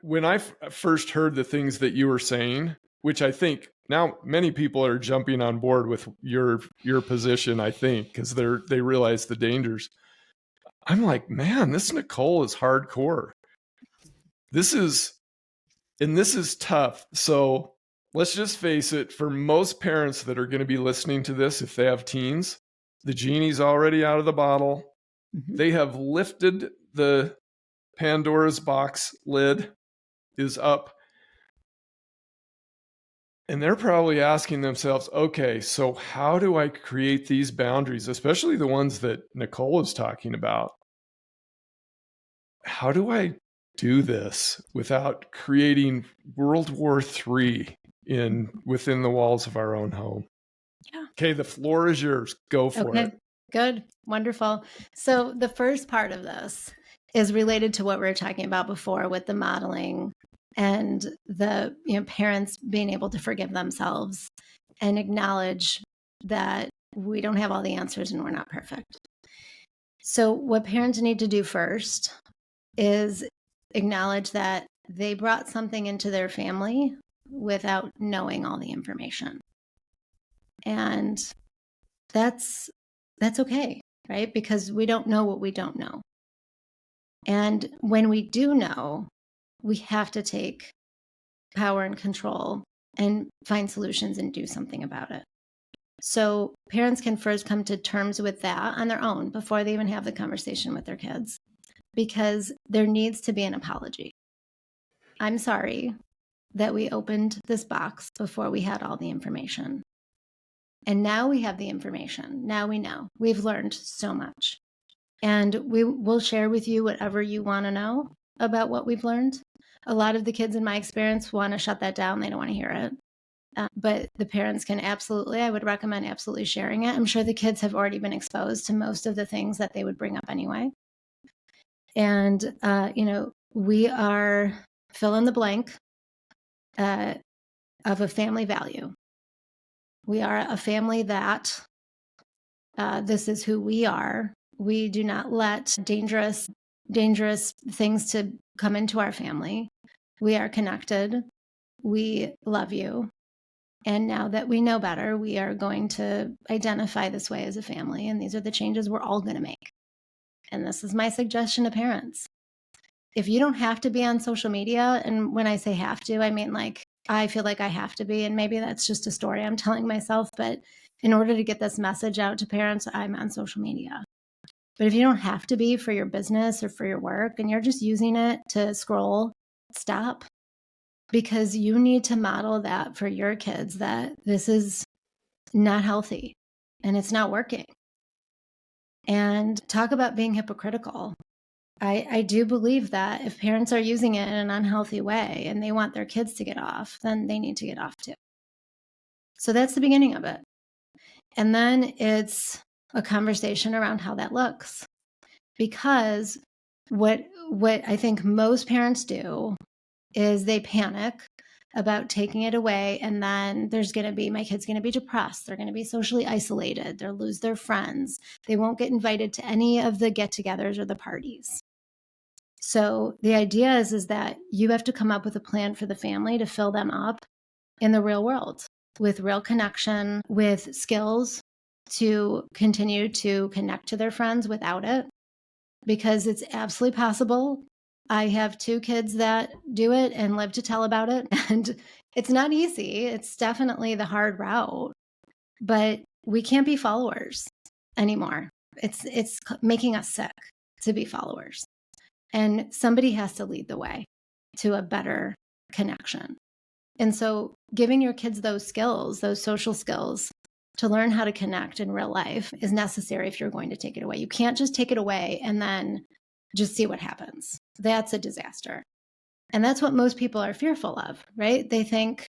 when I first heard the things that you were saying, which I think now many people are jumping on board with your position, I think, because they realize the dangers. I'm like, man, this Nicole is hardcore. This is tough. So let's just face it, for most parents that are going to be listening to this, if they have teens, the genie's already out of the bottle. Mm-hmm. They have lifted the Pandora's box lid is up. And they're probably asking themselves, okay, so how do I create these boundaries, especially the ones that Nicole is talking about? How do I do this without creating World War III within the walls of our own home? Yeah. Okay, the floor is yours. Go for it. Good. Wonderful. So the first part of this is related to what we were talking about before with the modeling and the parents being able to forgive themselves and acknowledge that we don't have all the answers and we're not perfect. So what parents need to do first is acknowledge that they brought something into their family without knowing all the information. And that's okay, right? Because we don't know what we don't know. And when we do know, we have to take power and control and find solutions and do something about it. So parents can first come to terms with that on their own before they even have the conversation with their kids, because there needs to be an apology. I'm sorry that we opened this box before we had all the information. And now we have the information. Now we know. We've learned so much. And we will share with you whatever you want to know about what we've learned. A lot of the kids in my experience want to shut that down. They don't want to hear it. But the parents can I would recommend absolutely sharing it. I'm sure the kids have already been exposed to most of the things that they would bring up anyway. And, we are fill in the blank of a family value. We are a family that this is who we are. We do not let dangerous things to come into our family. We are connected. We love you. And now that we know better, we are going to identify this way as a family. And these are the changes we're all going to make. And this is my suggestion to parents. If you don't have to be on social media, and when I say have to, I mean like I feel like I have to be, and maybe that's just a story I'm telling myself, but in order to get this message out to parents, I'm on social media. But if you don't have to be for your business or for your work and you're just using it to scroll, stop. Because you need to model that for your kids, that this is not healthy and it's not working. And talk about being hypocritical. I do believe that if parents are using it in an unhealthy way and they want their kids to get off, then they need to get off too. So that's the beginning of it. And then it's a conversation around how that looks. Because what I think most parents do is they panic about taking it away, and then my kid's going to be depressed. They're going to be socially isolated. They'll lose their friends. They won't get invited to any of the get-togethers or the parties. So the idea is that you have to come up with a plan for the family to fill them up in the real world with real connection, with skills to continue to connect to their friends without it, because it's absolutely possible. I have 2 kids that do it and live to tell about it. And it's not easy. It's definitely the hard route, but we can't be followers anymore. It's making us sick to be followers. And somebody has to lead the way to a better connection. And so giving your kids those skills, those social skills to learn how to connect in real life is necessary if you're going to take it away. You can't just take it away and then just see what happens. That's a disaster. And that's what most people are fearful of, right? They think,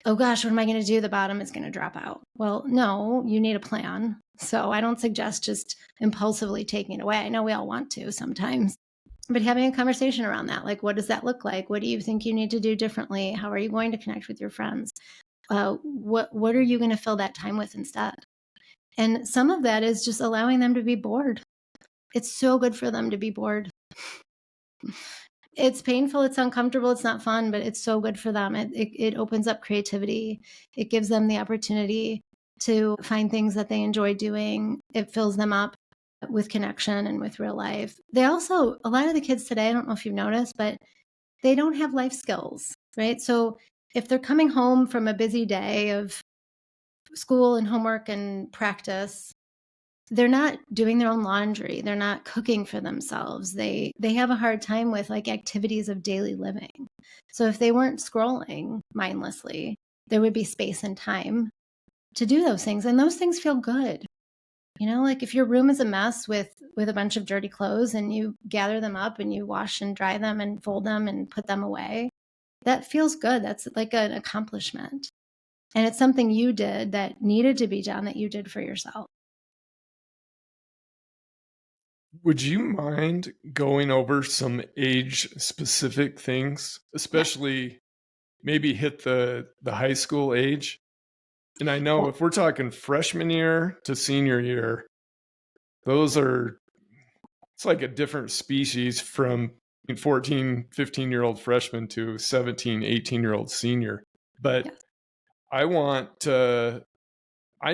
oh gosh, what am I going to do? The bottom is going to drop out. Well, no, you need a plan. So I don't suggest just impulsively taking it away. I know we all want to sometimes, but having a conversation around that, like, what does that look like? What do you think you need to do differently? How are you going to connect with your friends? What are you going to fill that time with instead? And some of that is just allowing them to be bored. It's so good for them to be bored. It's painful, it's uncomfortable, it's not fun, but it's so good for them. It opens up creativity. It gives them the opportunity to find things that they enjoy doing. It fills them up with connection and with real life. They also, a lot of the kids today, I don't know if you've noticed, but they don't have life skills, right? So if they're coming home from a busy day of school and homework and practice, they're not doing their own laundry. They're not cooking for themselves. They have a hard time with like activities of daily living. So if they weren't scrolling mindlessly, there would be space and time to do those things. And those things feel good. You know, like if your room is a mess with a bunch of dirty clothes and you gather them up and you wash and dry them and fold them and put them away, that feels good. That's like an accomplishment. And it's something you did that needed to be done that you did for yourself. Would you mind going over some age-specific things, especially maybe hit the high school age? And I know if we're talking freshman year to senior year, it's like a different species from 14, 15-year-old freshman to 17, 18-year-old senior. But Yes. I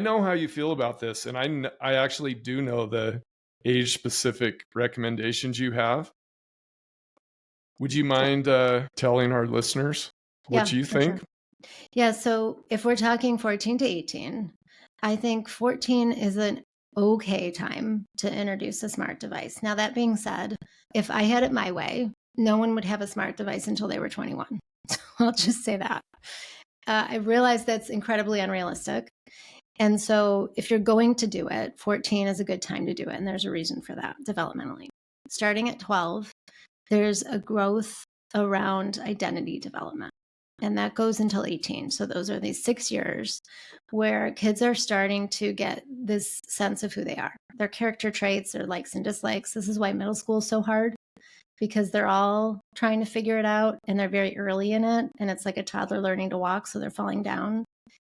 know how you feel about this, and I actually do know the age-specific recommendations you have. Would you mind telling our listeners what you think? Sure. Yeah, so if we're talking 14 to 18, I think 14 is an okay time to introduce a smart device. Now, that being said, if I had it my way, no one would have a smart device until they were 21. So I'll just say that. I realize that's incredibly unrealistic. And so if you're going to do it, 14 is a good time to do it. And there's a reason for that developmentally. Starting at 12, there's a growth around identity development. And that goes until 18. So those are these 6 years where kids are starting to get this sense of who they are, their character traits, their likes and dislikes. This is why middle school is so hard, because they're all trying to figure it out and they're very early in it. And it's like a toddler learning to walk. So they're falling down.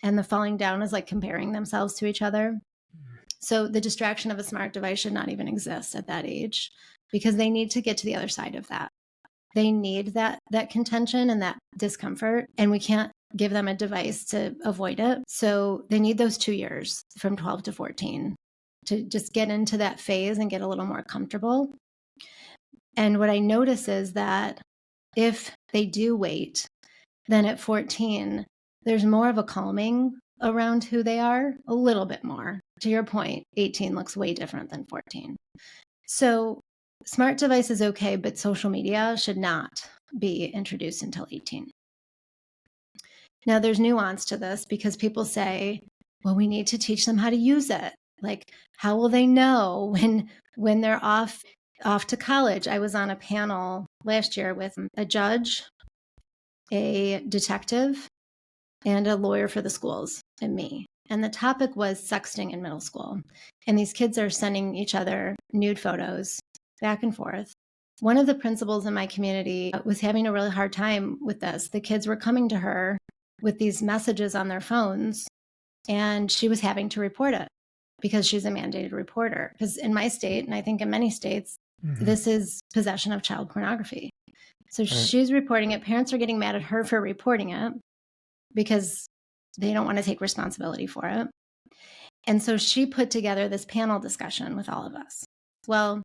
And the falling down is like comparing themselves to each other. So the distraction of a smart device should not even exist at that age, because they need to get to the other side of that. They need that contention and that discomfort, and we can't give them a device to avoid it. So they need those 2 years from 12 to 14 to just get into that phase and get a little more comfortable. And what I notice is that if they do wait, then at 14, there's more of a calming around who they are, a little bit more. To your point, 18 looks way different than 14. So smart device is okay, but social media should not be introduced until 18. Now, there's nuance to this because people say, well, we need to teach them how to use it. Like, how will they know when they're off to college? I was on a panel last year with a judge, a detective, and a lawyer for the schools, and me. And the topic was sexting in middle school. And these kids are sending each other nude photos back and forth. One of the principals in my community was having a really hard time with this. The kids were coming to her with these messages on their phones, and she was having to report it because she's a mandated reporter. Because in my state, and I think in many states, this is possession of child pornography. So she's reporting it. Parents are getting mad at her for reporting it because they don't want to take responsibility for it. And so she put together this panel discussion with all of us. Well,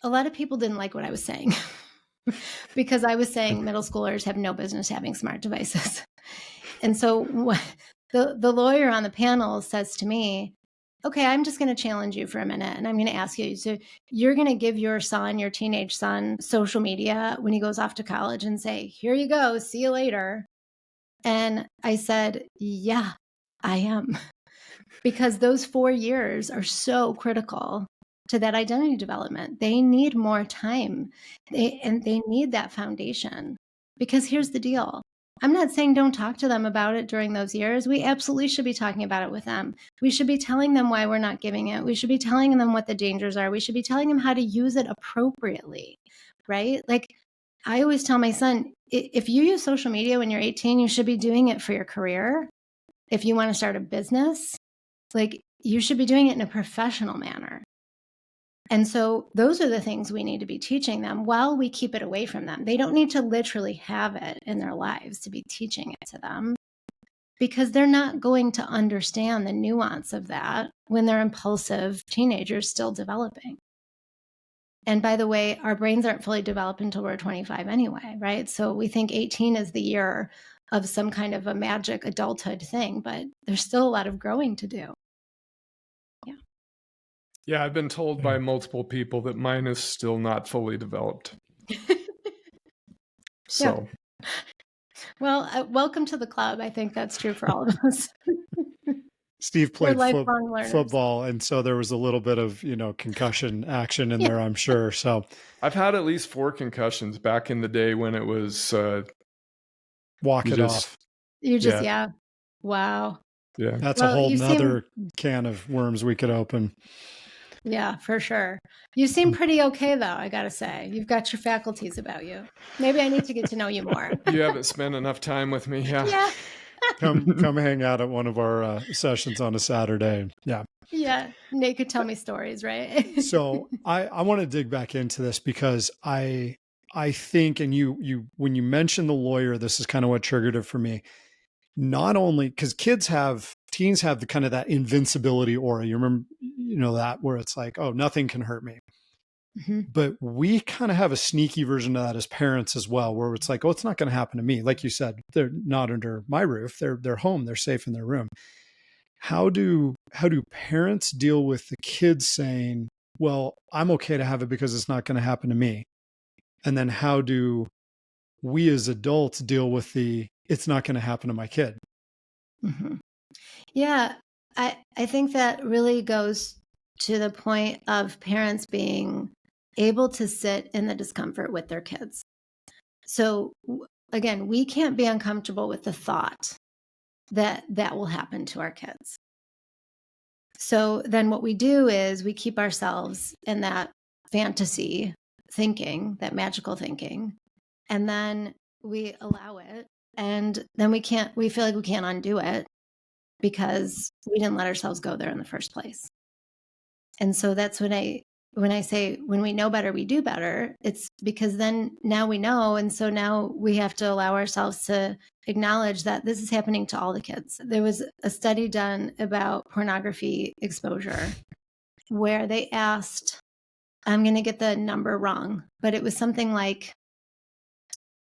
a lot of people didn't like what I was saying because I was saying middle schoolers have no business having smart devices. And so the lawyer on the panel says to me, okay, I'm just going to challenge you for a minute and I'm going to ask you. So you're going to give your son, your teenage son, social media when he goes off to college and say, here you go, see you later. And I said, yeah, I am. Because those 4 years are so critical to that identity development. They need more time and they need that foundation. Because here's the deal. I'm not saying don't talk to them about it during those years. We absolutely should be talking about it with them. We should be telling them why we're not giving it. We should be telling them what the dangers are. We should be telling them how to use it appropriately, right? Like I always tell my son, if you use social media when you're 18, you should be doing it for your career. If you want to start a business, like you should be doing it in a professional manner. And so those are the things we need to be teaching them while we keep it away from them. They don't need to literally have it in their lives to be teaching it to them because they're not going to understand the nuance of that when they're impulsive teenagers still developing. And by the way, our brains aren't fully developed until we're 25 anyway, right? So we think 18 is the year of some kind of a magic adulthood thing, but there's still a lot of growing to do. Yeah, I've been told by multiple people that mine is still not fully developed. So, well, welcome to the club. I think that's true for all of us. Steve played lifelong learners. football, and so there was a little bit of, concussion action in there, I'm sure. So I've had at least 4 concussions back in the day when it was walk it off. You just, yeah. Wow. Yeah. That's a whole nother can of worms we could open. Yeah, for sure. You seem pretty okay, though, I got to say. You've got your faculties about you. Maybe I need to get to know you more. You haven't spent enough time with me. Yeah. Come hang out at one of our sessions on a Saturday. Yeah. Yeah. Nate could tell me stories, right? So I want to dig back into this because I think, and you when you mentioned the lawyer, this is kind of what triggered it for me. Not only because teens have the kind of that invincibility aura. You remember, that where it's like, oh, nothing can hurt me. Mm-hmm. But we kind of have a sneaky version of that as parents as well, where it's like, oh, it's not going to happen to me. Like you said, they're not under my roof. They're home. They're safe in their room. How do parents deal with the kids saying, well, I'm okay to have it because it's not going to happen to me? And then how do we as adults deal with it's not going to happen to my kid? Mm-hmm. Yeah, I think that really goes to the point of parents being able to sit in the discomfort with their kids. So again, we can't be uncomfortable with the thought that will happen to our kids. So then what we do is we keep ourselves in that fantasy thinking, that magical thinking, and then we allow it. And then we feel like we can't undo it because we didn't let ourselves go there in the first place. And so that's when I say, when we know better, we do better. It's because then now we know. And so now we have to allow ourselves to acknowledge that this is happening to all the kids. There was a study done about pornography exposure where they asked, I'm going to get the number wrong, but it was something like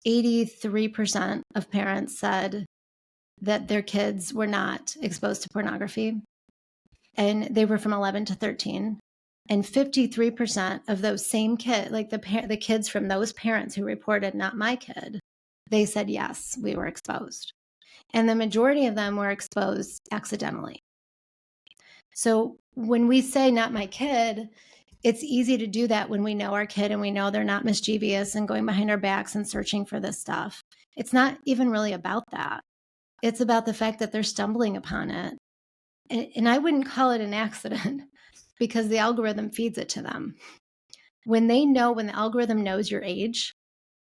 83% of parents said that their kids were not exposed to pornography, and they were from 11 to 13. And 53% of those same kids, like the kids from those parents who reported not my kid, they said, yes, we were exposed. And the majority of them were exposed accidentally. So when we say not my kid, it's easy to do that when we know our kid and we know they're not mischievous and going behind our backs and searching for this stuff. It's not even really about that. It's about the fact that they're stumbling upon it. And I wouldn't call it an accident because the algorithm feeds it to them. When the algorithm knows your age,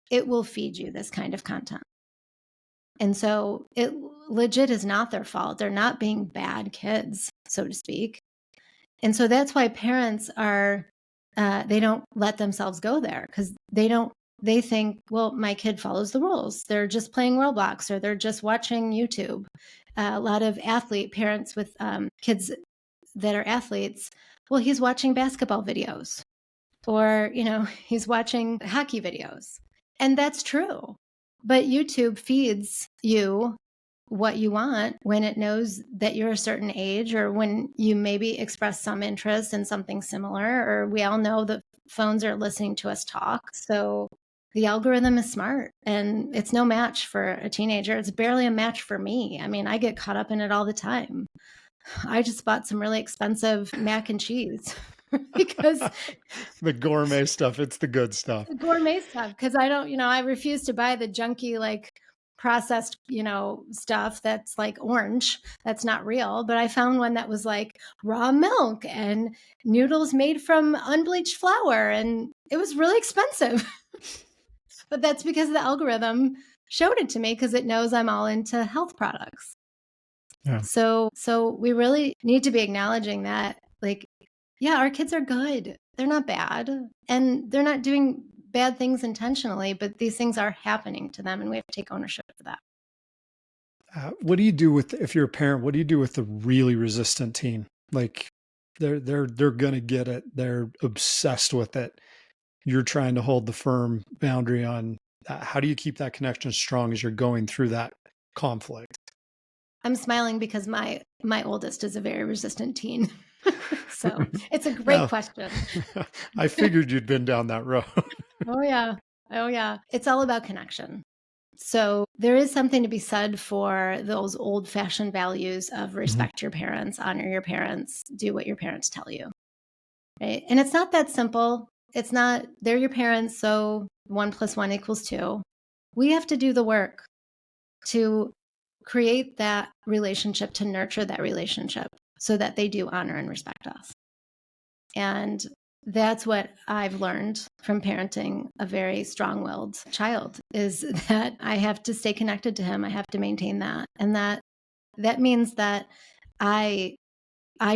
it will feed you this kind of content. And so it legit is not their fault. They're not being bad kids, so to speak. And so that's why parents they don't let themselves go there because they think, well, my kid follows the rules. They're just playing Roblox or they're just watching YouTube. A lot of parents with kids that are athletes, well, he's watching basketball videos or, he's watching hockey videos. And that's true. But YouTube feeds you what you want when it knows that you're a certain age, or when you maybe express some interest in something similar, or we all know that phones are listening to us talk. So the algorithm is smart, and it's no match for a teenager. It's barely a match for me. I mean, I get caught up in it all the time. I just bought some really expensive mac and cheese because The gourmet stuff, it's the good stuff. gourmet stuff, because I don't, I refuse to buy the junky, like processed, stuff that's like orange. That's not real. But I found one that was like raw milk and noodles made from unbleached flour, and it was really expensive. But that's because the algorithm showed it to me, because it knows I'm all into health products. Yeah. So we really need to be acknowledging that, like, yeah, our kids are good. They're not bad, and they're not doing bad things intentionally, but these things are happening to them, and we have to take ownership for that. What do you do if you're a parent, what do you do with the really resistant teen? Like they're gonna get it. They're obsessed with it. You're trying to hold the firm boundary on how do you keep that connection strong as you're going through that conflict? I'm smiling because my oldest is a very resistant teen. So it's a great question. I figured you'd been down that road. Oh yeah. It's all about connection. So there is something to be said for those old-fashioned values of respect your parents, honor your parents, do what your parents tell you. Right? And it's not that simple. It's not, they're your parents, so 1 + 1 = 2. We have to do the work to create that relationship, to nurture that relationship, so that they do honor and respect us. And that's what I've learned from parenting a very strong-willed child, is that I have to stay connected to him. I have to maintain that. And that means that I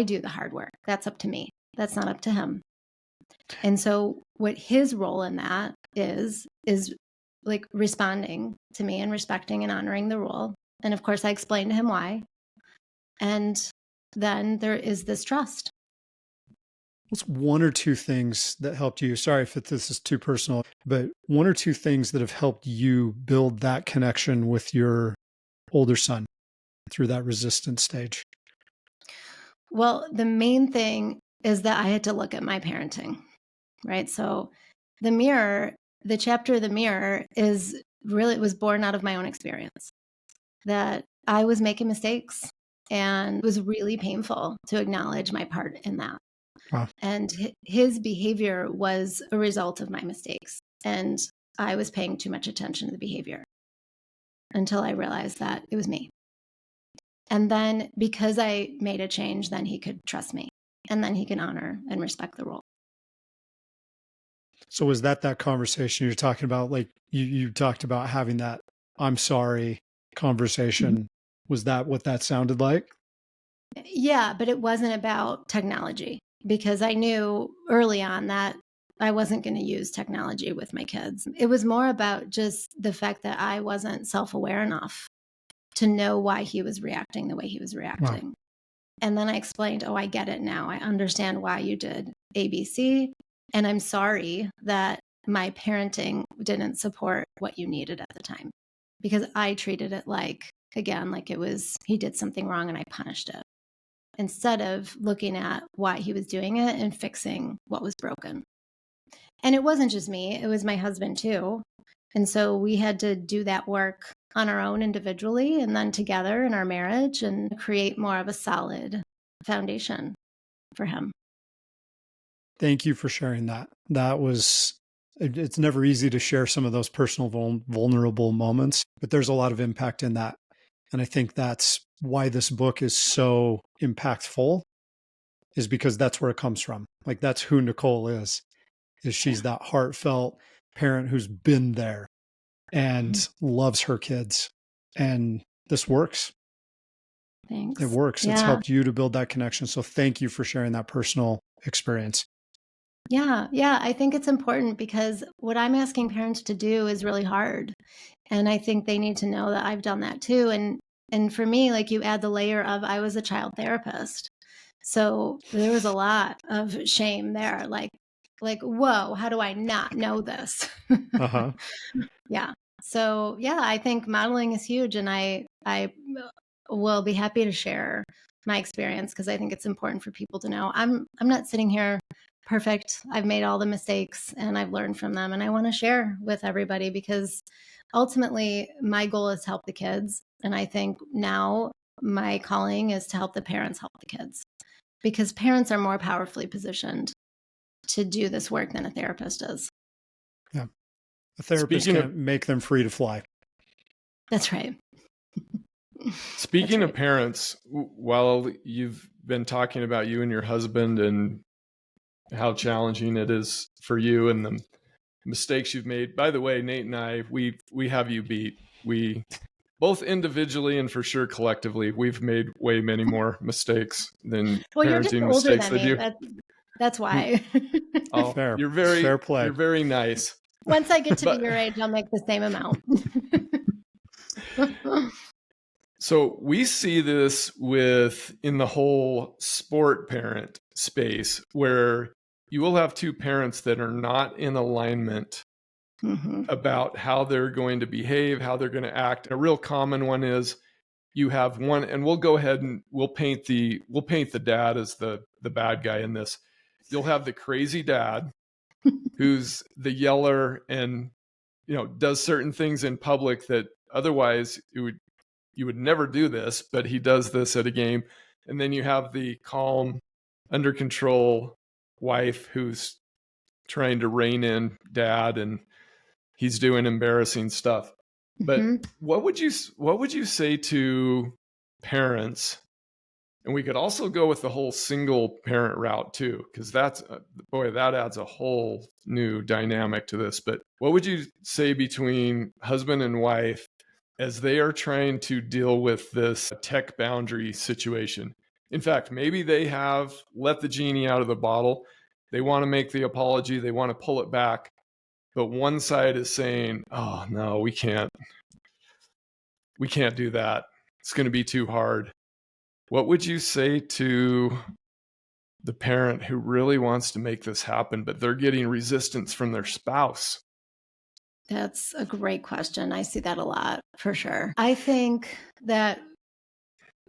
do the hard work. That's up to me. That's not up to him. And so what his role in that is like responding to me and respecting and honoring the rule. And of course, I explain to him why. And then there is this trust. What's 1 or 2 things that helped you? Sorry if this is too personal, but 1 or 2 things that have helped you build that connection with your older son through that resistance stage? Well, the main thing is that I had to look at my parenting, right? So the chapter of the mirror is really, it was born out of my own experience, that I was making mistakes, and it was really painful to acknowledge my part in that. Wow. And his behavior was a result of my mistakes. And I was paying too much attention to the behavior until I realized that it was me. And then because I made a change, then he could trust me, and then he can honor and respect the role. So was that conversation you're talking about? Like you talked about having that I'm sorry conversation. Was that what that sounded like? Yeah, but it wasn't about technology, because I knew early on that I wasn't going to use technology with my kids. It was more about just the fact that I wasn't self-aware enough to know why he was reacting the way he was reacting. Wow. And then I explained, I get it now. I understand why you did ABC. And I'm sorry that my parenting didn't support what you needed at the time, because I treated it like it was, he did something wrong and I punished it, instead of looking at why he was doing it and fixing what was broken. And it wasn't just me, it was my husband too. And so we had to do that work on our own individually, and then together in our marriage, and create more of a solid foundation for him. Thank you for sharing that. It's never easy to share some of those personal vulnerable moments, but there's a lot of impact in that. And I think that's why this book is so impactful, is because that's where it comes from. Like that's who Nicole is she's that heartfelt parent who's been there and loves her kids. And this works. Thanks. It works. Yeah. It's helped you to build that connection. So thank you for sharing that personal experience. Yeah. I think it's important, because what I'm asking parents to do is really hard. And I think they need to know that I've done that too. And for me, like, you add the layer of, I was a child therapist. So there was a lot of shame there. Like, whoa, how do I not know this? Uh-huh. Yeah. So yeah, I think modeling is huge, and I will be happy to share my experience because I think it's important for people to know. I'm not sitting here perfect. I've made all the mistakes and I've learned from them, and I want to share with everybody because ultimately my goal is to help the kids, and I think now my calling is to help the parents help the kids because parents are more powerfully positioned to do this work than a therapist is. Yeah. A therapist can't make them free to fly. That's right. Speaking That's of parents, while you've been talking about you and your husband and how challenging it is for you and the mistakes you've made. By the way, Nate and I, we have you beat. We both individually and for sure collectively, we've made way many more mistakes than well, you're just parenting older mistakes than than me. you. That's why. Oh, Fair. you're very fair play. You're very nice. Once I get to be your age, I'll make the same amount. So we see this in the whole sport parent space where you will have two parents that are not in alignment about how they're going to behave, how they're going to act. A real common one is you have one, and we'll go ahead and we'll paint the dad as the bad guy in this. You'll have the crazy dad who's the yeller and does certain things in public that otherwise you would never do this, but he does this at a game. And then you have the calm, under control wife who's trying to rein in dad and he's doing embarrassing stuff. But what would you say to parents? And we could also go with the whole single parent route too, because that adds a whole new dynamic to this. But what would you say between husband and wife as they are trying to deal with this tech boundary situation? In fact, maybe they have let the genie out of the bottle. They want to make the apology. They want to pull it back. But one side is saying, oh, no, we can't do that. It's going to be too hard. What would you say to the parent who really wants to make this happen, but they're getting resistance from their spouse? That's a great question. I see that a lot, for sure. I think that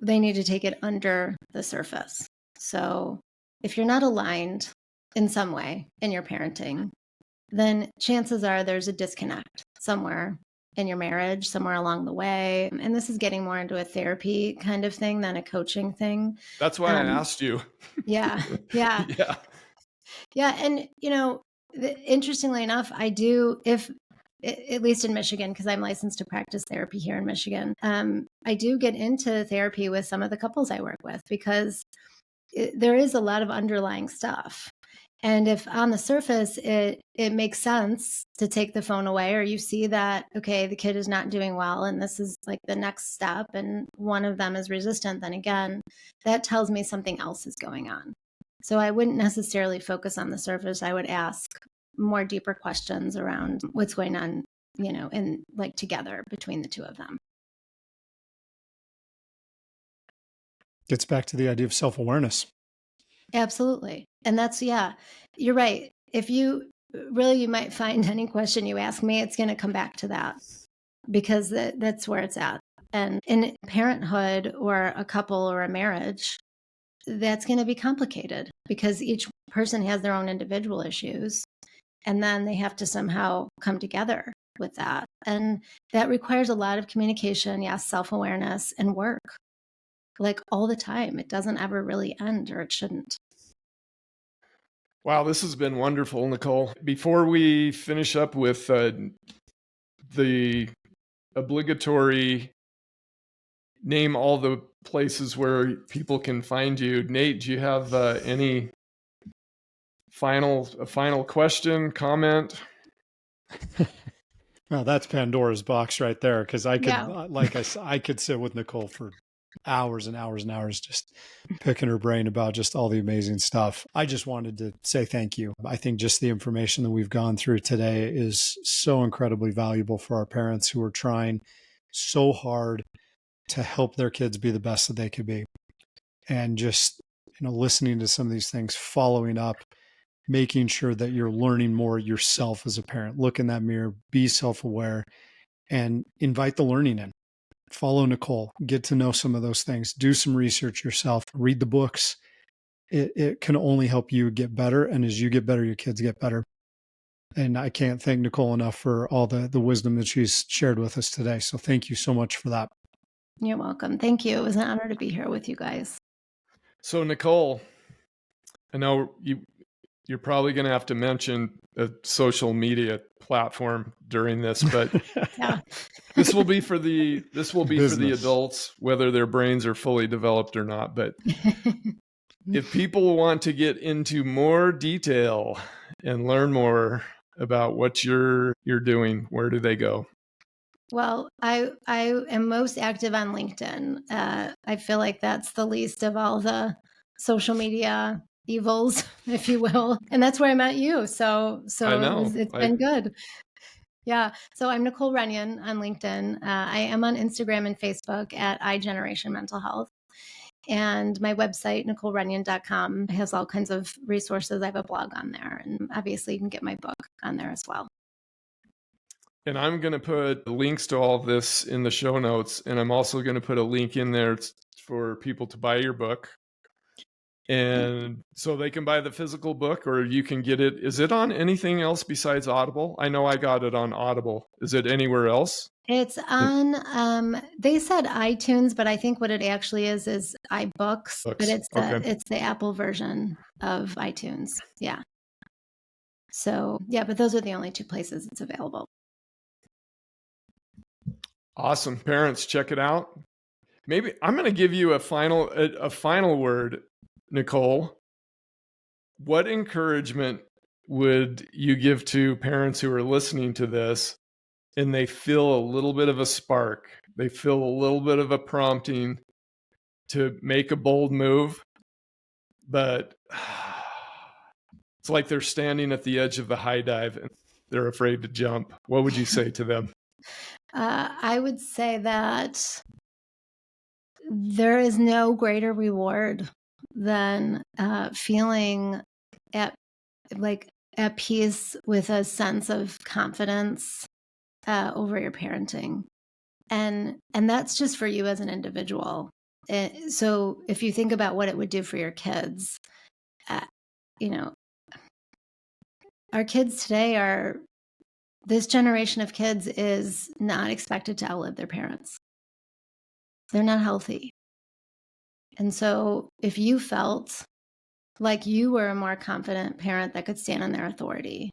they need to take it under the surface. So if you're not aligned in some way in your parenting, then chances are there's a disconnect somewhere in your marriage, somewhere along the way. And this is getting more into a therapy kind of thing than a coaching thing. That's why I asked you. Yeah. Yeah. And, interestingly enough, I do, at least in Michigan, because I'm licensed to practice therapy here in Michigan, I do get into therapy with some of the couples I work with because there is a lot of underlying stuff. And if on the surface, it makes sense to take the phone away, or you see that, okay, the kid is not doing well, and this is like the next step, and one of them is resistant, then again, that tells me something else is going on. So I wouldn't necessarily focus on the surface. I would ask more deeper questions around what's going on, in like together between the two of them. Gets back to the idea of self-awareness. Absolutely. And that's, you're right. If you might find any question you ask me, it's going to come back to that because that's where it's at. And in parenthood or a couple or a marriage, that's going to be complicated because each person has their own individual issues. And then they have to somehow come together with that. And that requires a lot of communication, yes, self-awareness and work. Like all the time. It doesn't ever really end, or it shouldn't. Wow, this has been wonderful, Nicole. Before we finish up with the obligatory name all the places where people can find you, Nate, do you have any final question, comment? Well, that's Pandora's box right there, because I could, like I said, I could sit with Nicole for hours and hours and hours just picking her brain about just all the amazing stuff. I just wanted to say thank you. I think just the information that we've gone through today is so incredibly valuable for our parents who are trying so hard to help their kids be the best that they could be. And just, listening to some of these things, following up, making sure that you're learning more yourself as a parent. Look in that mirror, be self-aware, and invite the learning in. Follow Nicole, get to know some of those things, do some research yourself, read the books. It can only help you get better. And as you get better, your kids get better. And I can't thank Nicole enough for all the wisdom that she's shared with us today. So thank you so much for that. You're welcome. Thank you. It was an honor to be here with you guys. So Nicole, I know you're probably going to have to mention a social media platform during this, but Yeah. this will be for the adults, whether their brains are fully developed or not. But if people want to get into more detail and learn more about what you're doing, where do they go? Well, I am most active on LinkedIn. I feel like that's the least of all the social media evils, if you will. And that's where I met you. So I know. it's been good. Yeah. So I'm Nicole Runyon on LinkedIn. I am on Instagram and Facebook at iGeneration Mental Health. And my website, NicoleRunyon.com, has all kinds of resources. I have a blog on there. And obviously you can get my book on there as well. And I'm going to put links to all of this in the show notes. And I'm also going to put a link in there for people to buy your book. And so they can buy the physical book, or you can get it. Is it on anything else besides Audible? I know I got it on Audible. Is it anywhere else? It's on, they said iTunes, but I think what it actually is iBooks, but it's the Apple version of iTunes. Yeah. So yeah, but those are the only two places it's available. Awesome. Parents, check it out. Maybe I'm going to give you a final word, Nicole. What encouragement would you give to parents who are listening to this and they feel a little bit of a spark? They feel a little bit of a prompting to make a bold move, but it's like they're standing at the edge of the high dive and they're afraid to jump. What would you say to them? I would say that there is no greater reward than feeling at peace with a sense of confidence over your parenting, and that's just for you as an individual. So if you think about what it would do for your kids, our kids today this generation of kids is not expected to outlive their parents. They're not healthy. And so if you felt like you were a more confident parent that could stand on their authority,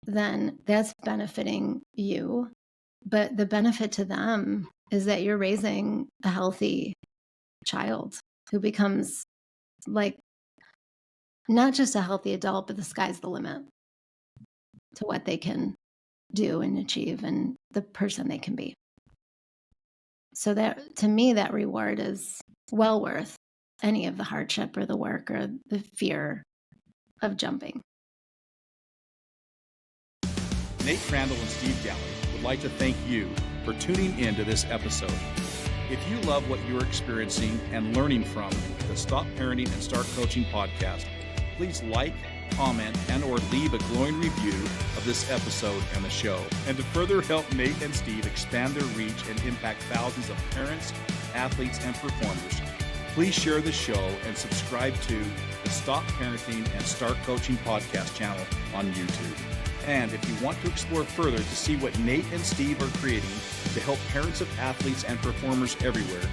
then that's benefiting you. But the benefit to them is that you're raising a healthy child who becomes not just a healthy adult, but the sky's the limit to what they can do and achieve and the person they can be. So that, to me, that reward is well worth any of the hardship or the work or the fear of jumping. Nate Crandall and Steve Galley would like to thank you for tuning in to this episode. If you love what you're experiencing and learning from the Stop Parenting and Start Coaching podcast, please like, comment, and or leave a glowing review of this episode and the show. And to further help Nate and Steve expand their reach and impact thousands of parents, athletes, and performers, please share the show and subscribe to the Stop Parenting and Start Coaching podcast channel on YouTube. And if you want to explore further to see what Nate and Steve are creating to help parents of athletes and performers everywhere,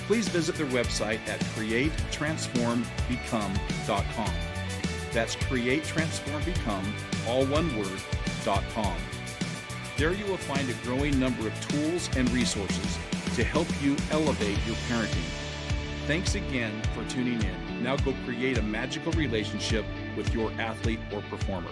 please visit their website at createtransformbecome.com. That's createtransformbecome, all one word, .com. There you will find a growing number of tools and resources to help you elevate your parenting. Thanks again for tuning in. Now go create a magical relationship with your athlete or performer.